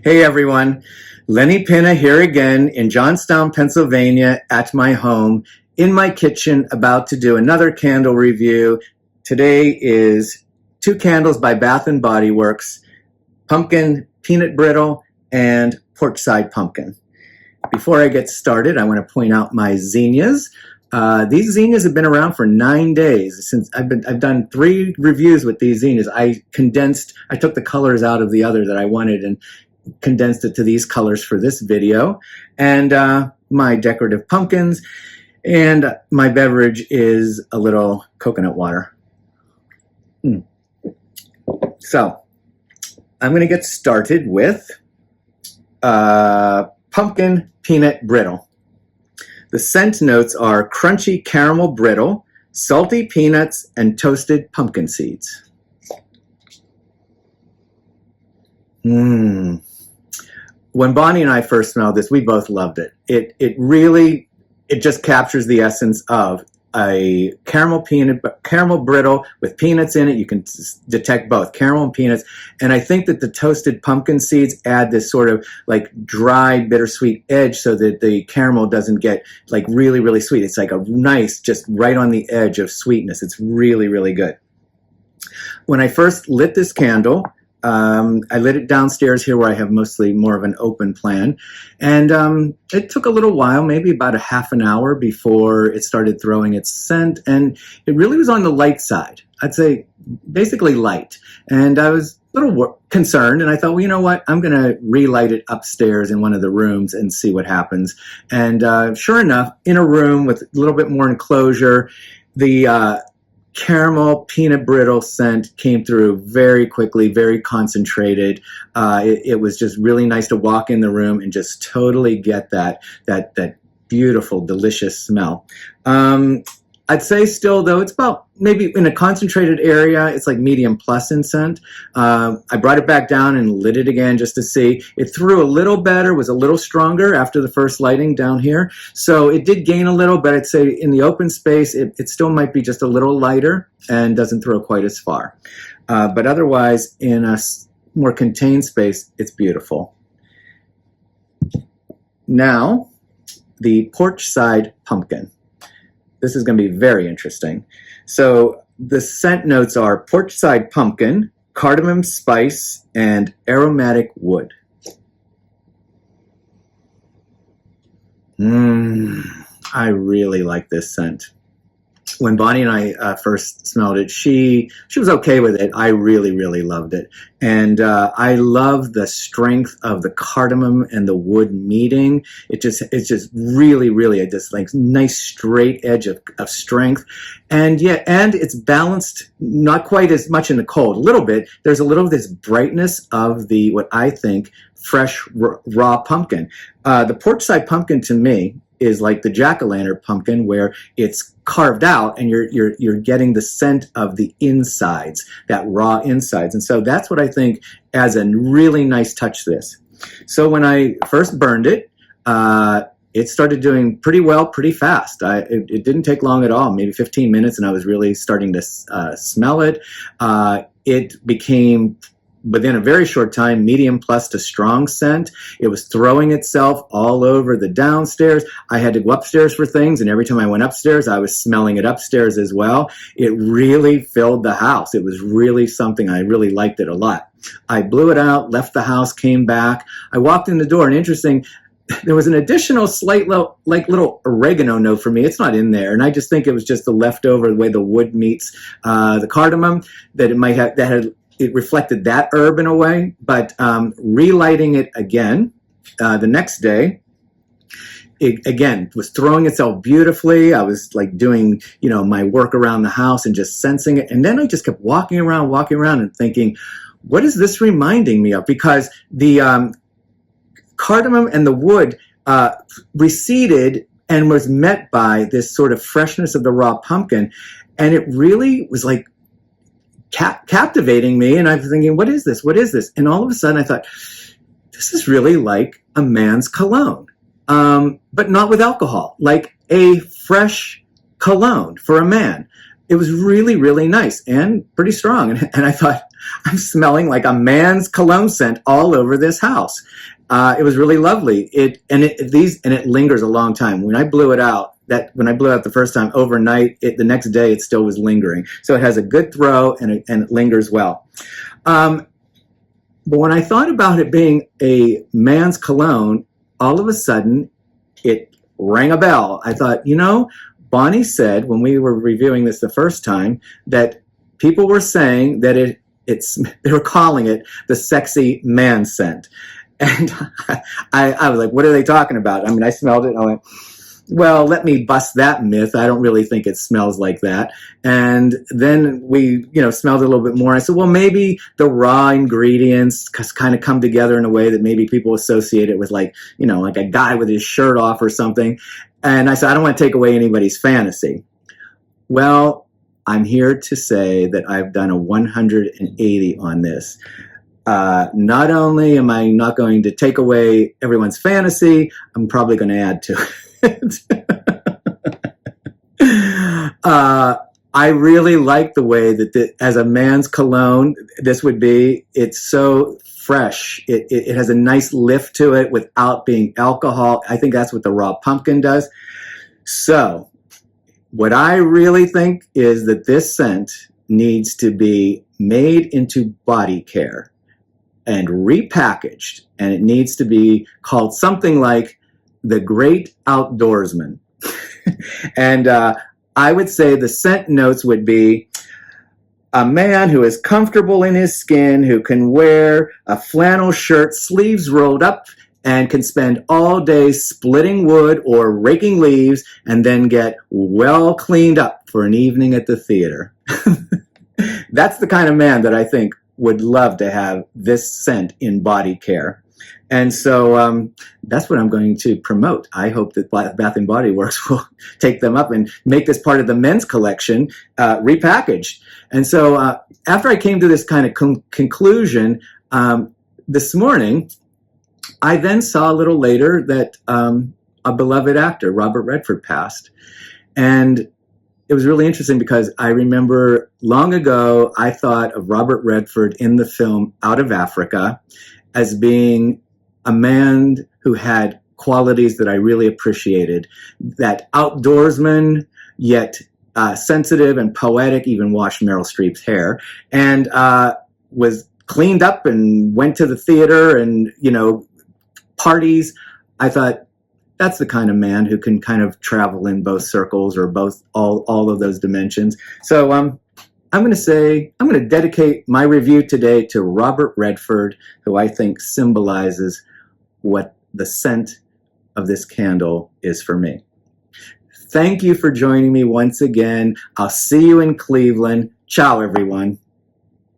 Hey everyone, Lenny Pinna here again in Johnstown, Pennsylvania at my home, in my kitchen, about to do another candle review. Today is two candles by Bath & Body Works, Pumpkin Peanut Brittle and Porchside Pumpkin. Before I get started, I want to point out my zinnias. These zinnias have been around for 9 days. Since I've done 3 reviews with these zinnias. I took the colors out of the other that I wanted and condensed it to these colors for this video. And my decorative pumpkins, and my beverage is a little coconut water. So I'm going to get started with Pumpkin Peanut Brittle. The scent notes are crunchy caramel brittle, salty peanuts, and toasted pumpkin seeds. When Bonnie and I first smelled this, we both loved it. It just captures the essence of a caramel brittle with peanuts in it. You can detect both caramel and peanuts. And I think that the toasted pumpkin seeds add this sort of like dry, bittersweet edge so that the caramel doesn't get like really, really sweet. It's like a nice, just right on the edge of sweetness. It's really, really good. When I first lit this candle, I lit it downstairs here where I have mostly more of an open plan. And it took a little while, maybe about a half an hour before it started throwing its scent. And it really was on the light side. I'd say basically light. And I was a little concerned. And I thought, well, you know what? I'm going to relight it upstairs in one of the rooms and see what happens. And sure enough, in a room with a little bit more enclosure, the caramel peanut brittle scent came through very quickly, very concentrated. It was just really nice to walk in the room and just totally get that beautiful, delicious smell. I'd say still, though, it's about maybe in a concentrated area, it's like medium plus in scent. I brought it back down and lit it again just to see. It threw a little better, was a little stronger after the first lighting down here. So it did gain a little, but I'd say in the open space, it still might be just a little lighter and doesn't throw quite as far. But otherwise, in a more contained space, it's beautiful. Now, the Porchside Pumpkin. This is going to be very interesting. So the scent notes are Porchside Pumpkin, cardamom spice, and aromatic wood. I really like this scent. When Bonnie and I first smelled it, she was okay with it. I really, really loved it. And I love the strength of the cardamom and the wood meeting. It's just really, really just like nice straight edge of strength. And and it's balanced, not quite as much in the cold. A little bit. There's a little of this brightness of the, what I think, fresh raw pumpkin. The Porchside Pumpkin to me is like the jack-o'-lantern pumpkin, where it's carved out and you're getting the scent of the insides, that raw insides. And so that's what I think adds a really nice touch to this. So when I first burned it, it started doing pretty well, pretty fast. It didn't take long at all, maybe 15 minutes, and I was really starting to smell it. It became, within a very short time, medium plus to strong scent. It was throwing itself all over the downstairs. I had to go upstairs for things, and every time I went upstairs, I was smelling it upstairs as well. It really filled the house. It was really something. I really liked it a lot. I blew it out, left the house, came back. I walked in the door, and interesting, there was an additional slight little oregano note for me. It's not in there, and I just think it was just the leftover, the way the wood meets the cardamom, that it might have, it reflected that herb in a way. But relighting it again the next day, it again was throwing itself beautifully. I was like doing, my work around the house and just sensing it. And then I just kept walking around and thinking, what is this reminding me of? Because the cardamom and the wood receded and was met by this sort of freshness of the raw pumpkin. And it really was like captivating me, and I was thinking, what is this? What is this? And all of a sudden I thought, this is really like a man's cologne, but not with alcohol, like a fresh cologne for a man. It was really, really nice and pretty strong. And I thought, I'm smelling like a man's cologne scent all over this house. It was really lovely. It lingers a long time. When I blew it out, the first time overnight, the next day it still was lingering. So it has a good throw and it lingers well. But when I thought about it being a man's cologne, all of a sudden it rang a bell. I thought, Bonnie said when we were reviewing this the first time that people were saying that they were calling it the sexy man scent. And I was like, what are they talking about? I mean, I smelled it and I went, well, let me bust that myth. I don't really think it smells like that. And then we, smelled it a little bit more. I said, well, maybe the raw ingredients kind of come together in a way that maybe people associate it with like a guy with his shirt off or something. And I said, I don't want to take away anybody's fantasy. Well, I'm here to say that I've done a 180 on this. Not only am I not going to take away everyone's fantasy, I'm probably going to add to it. I really like the way that as a man's cologne, this would be. It's so fresh. It has a nice lift to it without being alcohol. I think that's what the raw pumpkin does. So what I really think is that this scent needs to be made into body care and repackaged, and it needs to be called something like the Great Outdoorsman. And I would say the scent notes would be a man who is comfortable in his skin, who can wear a flannel shirt, sleeves rolled up, and can spend all day splitting wood or raking leaves and then get well cleaned up for an evening at the theater. That's the kind of man that I think would love to have this scent in body care. And so that's what I'm going to promote. I hope that Bath & Body Works will take them up and make this part of the men's collection repackaged. And so after I came to this kind of conclusion this morning, I then saw a little later that a beloved actor, Robert Redford, passed. And it was really interesting because I remember long ago, I thought of Robert Redford in the film Out of Africa as being a man who had qualities that I really appreciated. That outdoorsman, yet sensitive and poetic, even washed Meryl Streep's hair, and was cleaned up and went to the theater and, parties. I thought, that's the kind of man who can kind of travel in both circles or all of those dimensions. So I'm going to dedicate my review today to Robert Redford, who I think symbolizes what the scent of this candle is for me. Thank you for joining me once again. I'll see you in Cleveland. Ciao, everyone.